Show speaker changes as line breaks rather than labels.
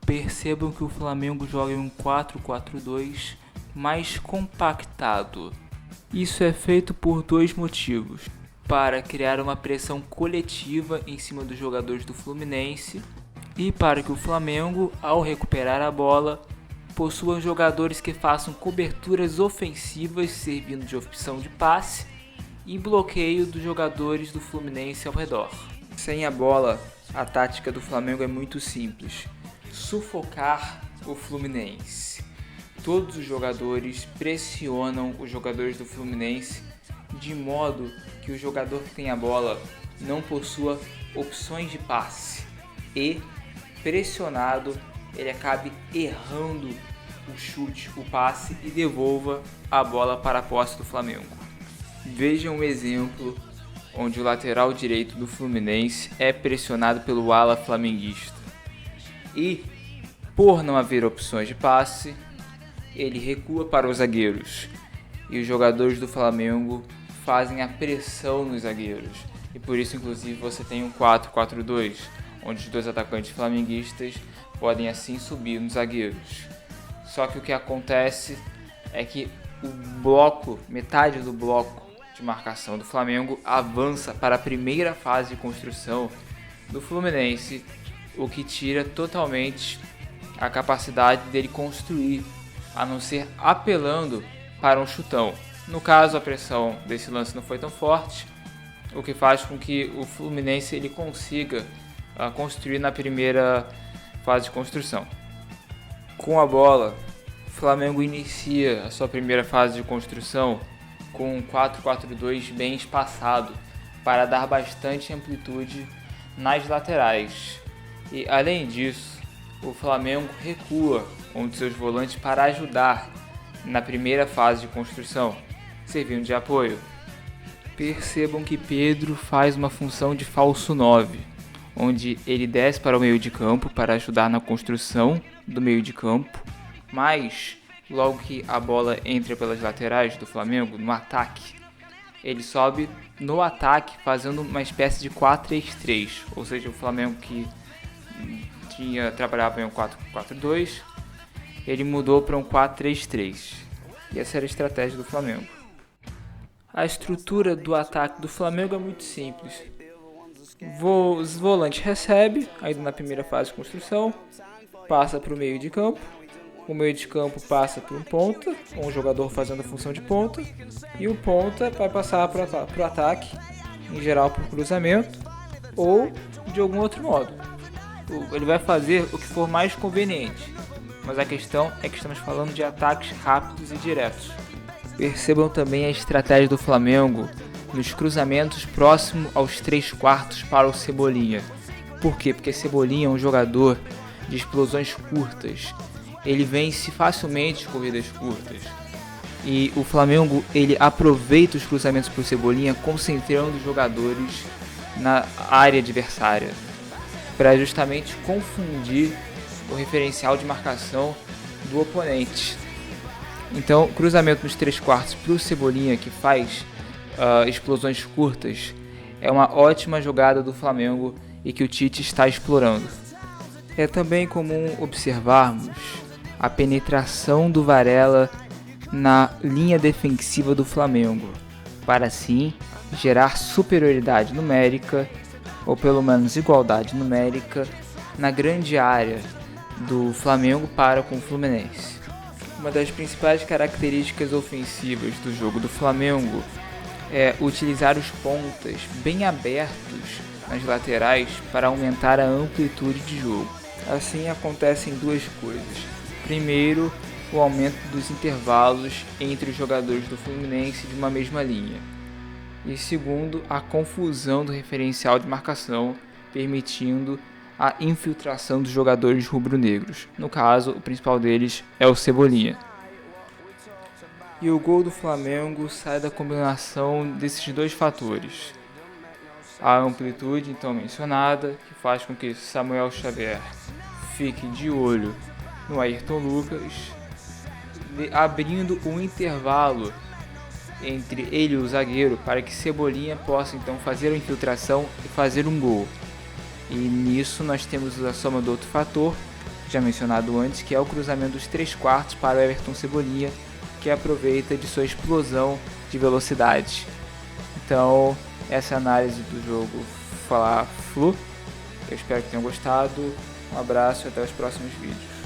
Percebam que o Flamengo joga em um 4-4-2 mais compactado. Isso é feito por dois motivos: para criar uma pressão coletiva em cima dos jogadores do Fluminense e para que o Flamengo, ao recuperar a bola, possua jogadores que façam coberturas ofensivas servindo de opção de passe e bloqueio dos jogadores do Fluminense ao redor. Sem a bola, a tática do Flamengo é muito simples: sufocar o Fluminense. Todos os jogadores pressionam os jogadores do Fluminense de modo que o jogador que tem a bola não possua opções de passe e, pressionado, ele acabe errando o chute, o passe e devolva a bola para a posse do Flamengo. Vejam um exemplo onde o lateral direito do Fluminense é pressionado pelo ala flamenguista e, por não haver opções de passe, ele recua para os zagueiros e os jogadores do Flamengo fazem a pressão nos zagueiros, e por isso inclusive você tem um 4-4-2, onde os dois atacantes flamenguistas podem assim subir nos zagueiros. Só que o que acontece é que o bloco, metade do bloco de marcação do Flamengo avança para a primeira fase de construção do Fluminense, o que tira totalmente a capacidade dele construir, a não ser apelando para um chutão. No caso, a pressão desse lance não foi tão forte, o que faz com que o Fluminense ele consiga construir na primeira fase de construção. Com a bola, o Flamengo inicia a sua primeira fase de construção com um 4-4-2 bem espaçado para dar bastante amplitude nas laterais. E além disso, o Flamengo recua um de seus volantes para ajudar na primeira fase de construção, servindo de apoio. Percebam que Pedro faz uma função de falso 9, onde ele desce para o meio de campo para ajudar na construção do meio de campo, mas logo que a bola entra pelas laterais do Flamengo no ataque, ele sobe no ataque fazendo uma espécie de 4-3-3, ou seja, o Flamengo que trabalhava em um 4-4-2, ele mudou para um 4-3-3, e essa era a estratégia do Flamengo. A estrutura do ataque do Flamengo é muito simples. Os volantes recebem, ainda na primeira fase de construção, passa para o meio de campo, o meio de campo passa para um ponta, um jogador fazendo a função de ponta, e o ponta vai passar para o ataque, em geral por cruzamento, ou de algum outro modo. Ele vai fazer o que for mais conveniente, mas a questão é que estamos falando de ataques rápidos e diretos. Percebam também a estratégia do Flamengo nos cruzamentos próximo aos 3/4 para o Cebolinha. Por quê? Porque Cebolinha é um jogador de explosões curtas. Ele vence facilmente corridas curtas. E o Flamengo ele aproveita os cruzamentos para o Cebolinha, concentrando os jogadores na área adversária, para justamente confundir o referencial de marcação do oponente. Então, cruzamento nos 3/4 para o Cebolinha, que faz explosões curtas, é uma ótima jogada do Flamengo e que o Tite está explorando. É também comum observarmos a penetração do Varela na linha defensiva do Flamengo, para assim gerar superioridade numérica, ou pelo menos igualdade numérica, na grande área do Flamengo para com o Fluminense. Uma das principais características ofensivas do jogo do Flamengo é utilizar os pontas bem abertos nas laterais para aumentar a amplitude de jogo. Assim acontecem duas coisas. Primeiro, o aumento dos intervalos entre os jogadores do Fluminense de uma mesma linha. E segundo, a confusão do referencial de marcação, permitindo a infiltração dos jogadores rubro-negros. No caso, o principal deles é o Cebolinha. E o gol do Flamengo sai da combinação desses dois fatores. A amplitude então mencionada, que faz com que Samuel Xavier fique de olho no Ayrton Lucas, abrindo um intervalo entre ele e o zagueiro para que Cebolinha possa então fazer a infiltração e fazer um gol. E nisso nós temos a soma do outro fator, já mencionado antes, que é o cruzamento dos 3/4 para o Everton Cebolinha, que aproveita de sua explosão de velocidade. Então, essa é a análise do jogo Fla-Flu. Eu espero que tenham gostado. Um abraço e até os próximos vídeos.